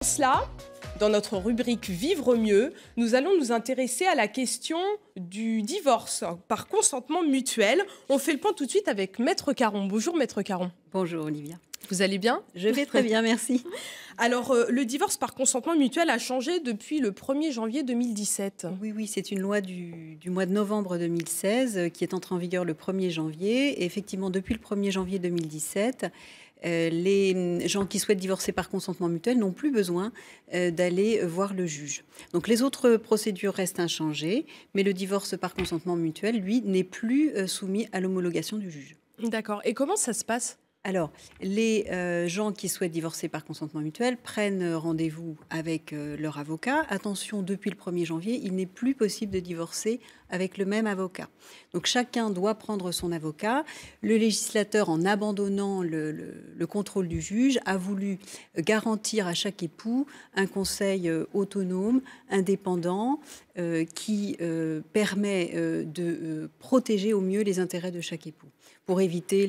Cela, dans notre rubrique Vivre mieux, nous allons nous intéresser à la question du divorce par consentement mutuel. On fait le point tout de suite avec Maître Caron. Bonjour Maître Caron. Bonjour Olivia. Vous allez bien? Je vais très bien, merci. Alors, le divorce par consentement mutuel a changé depuis le 1er janvier 2017. Oui, c'est une loi du mois de novembre 2016 qui est entrée en vigueur le 1er janvier. Et effectivement, depuis le 1er janvier 2017, les gens qui souhaitent divorcer par consentement mutuel n'ont plus besoin d'aller voir le juge. Donc les autres procédures restent inchangées, mais le divorce par consentement mutuel, lui, n'est plus soumis à l'homologation du juge. D'accord. Et comment ça se passe ? Alors, les gens qui souhaitent divorcer par consentement mutuel prennent rendez-vous avec leur avocat. Attention, depuis le 1er janvier, il n'est plus possible de divorcer avec le même avocat. Donc, chacun doit prendre son avocat. Le législateur, en abandonnant le contrôle du juge, a voulu garantir à chaque époux un conseil autonome, indépendant, qui permet de protéger au mieux les intérêts de chaque époux, pour éviter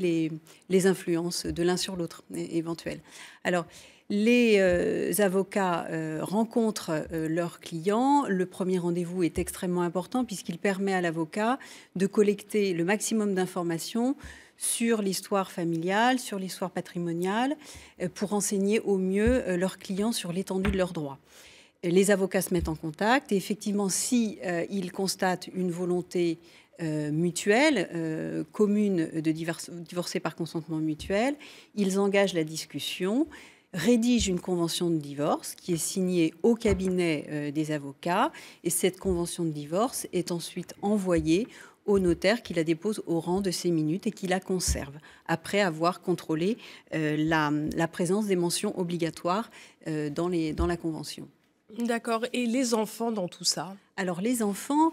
les influences de l'un sur l'autre éventuelles. Alors, les avocats rencontrent leurs clients. Le premier rendez-vous est extrêmement important puisqu'il permet à l'avocat de collecter le maximum d'informations sur l'histoire familiale, sur l'histoire patrimoniale, pour renseigner au mieux leurs clients sur l'étendue de leurs droits. Les avocats se mettent en contact et effectivement, si ils constatent une volonté mutuelle, commune de divorcer par consentement mutuel, ils engagent la discussion, rédigent une convention de divorce qui est signée au cabinet des avocats et cette convention de divorce est ensuite envoyée au notaire qui la dépose au rang de ses minutes et qui la conserve après avoir contrôlé la présence des mentions obligatoires dans la convention. D'accord. Et les enfants dans tout ça ? Alors les enfants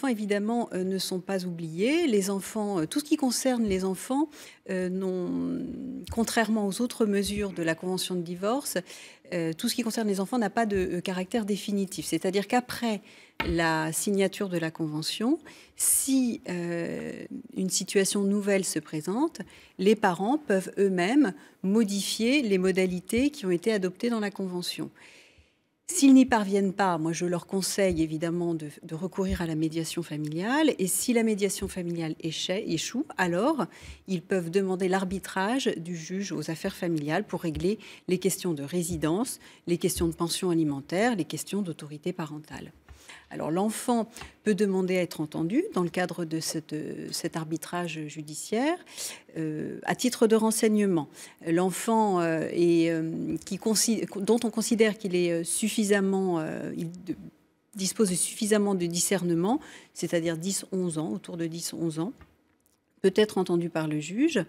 évidemment ne sont pas oubliés. Les enfants, tout ce qui concerne les enfants, contrairement aux autres mesures de la convention de divorce, tout ce qui concerne les enfants n'a pas de caractère définitif. C'est-à-dire qu'après la signature de la convention, si une situation nouvelle se présente, les parents peuvent eux-mêmes modifier les modalités qui ont été adoptées dans la convention. S'ils n'y parviennent pas, moi je leur conseille évidemment de recourir à la médiation familiale. Et si la médiation familiale échoue, alors ils peuvent demander l'arbitrage du juge aux affaires familiales pour régler les questions de résidence, les questions de pension alimentaire, les questions d'autorité parentale. Alors l'enfant peut demander à être entendu dans le cadre de cet arbitrage judiciaire. À titre de renseignement, l'enfant dont on considère qu'il est il dispose de suffisamment de discernement, c'est-à-dire 10-11 ans, autour de 10-11 ans, peut être entendu par le juge,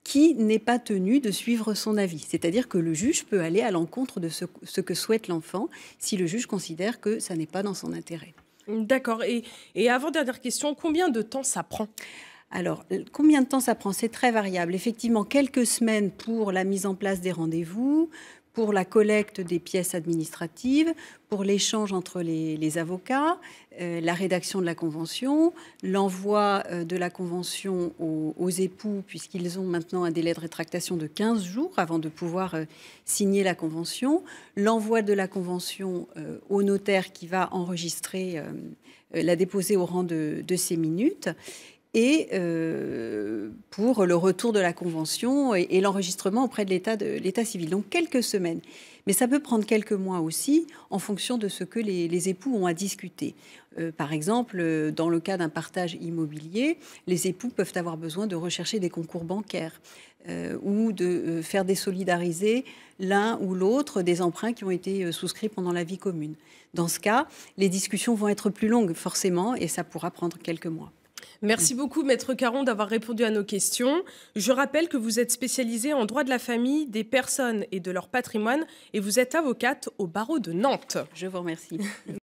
qui n'est pas tenu de suivre son avis. C'est-à-dire que le juge peut aller à l'encontre de ce que souhaite l'enfant si le juge considère que ça n'est pas dans son intérêt. D'accord. Et avant-dernière question, combien de temps ça prend ? Alors, combien de temps ça prend ? C'est très variable. Effectivement, quelques semaines pour la mise en place des rendez-vous, pour la collecte des pièces administratives, pour l'échange entre les avocats, la rédaction de la convention, l'envoi de la convention aux époux, puisqu'ils ont maintenant un délai de rétractation de 15 jours avant de pouvoir signer la convention, l'envoi de la convention au notaire qui va enregistrer, la déposer au rang de ses minutes, et pour le retour de la convention et l'enregistrement auprès de l'état civil. Donc quelques semaines. Mais ça peut prendre quelques mois aussi en fonction de ce que les époux ont à discuter. Par exemple, dans le cas d'un partage immobilier, les époux peuvent avoir besoin de rechercher des concours bancaires ou de faire désolidariser l'un ou l'autre des emprunts qui ont été souscrits pendant la vie commune. Dans ce cas, les discussions vont être plus longues forcément et ça pourra prendre quelques mois. Merci beaucoup, Maître Caron, d'avoir répondu à nos questions. Je rappelle que vous êtes spécialisée en droit de la famille, des personnes et de leur patrimoine et vous êtes avocate au barreau de Nantes. Je vous remercie.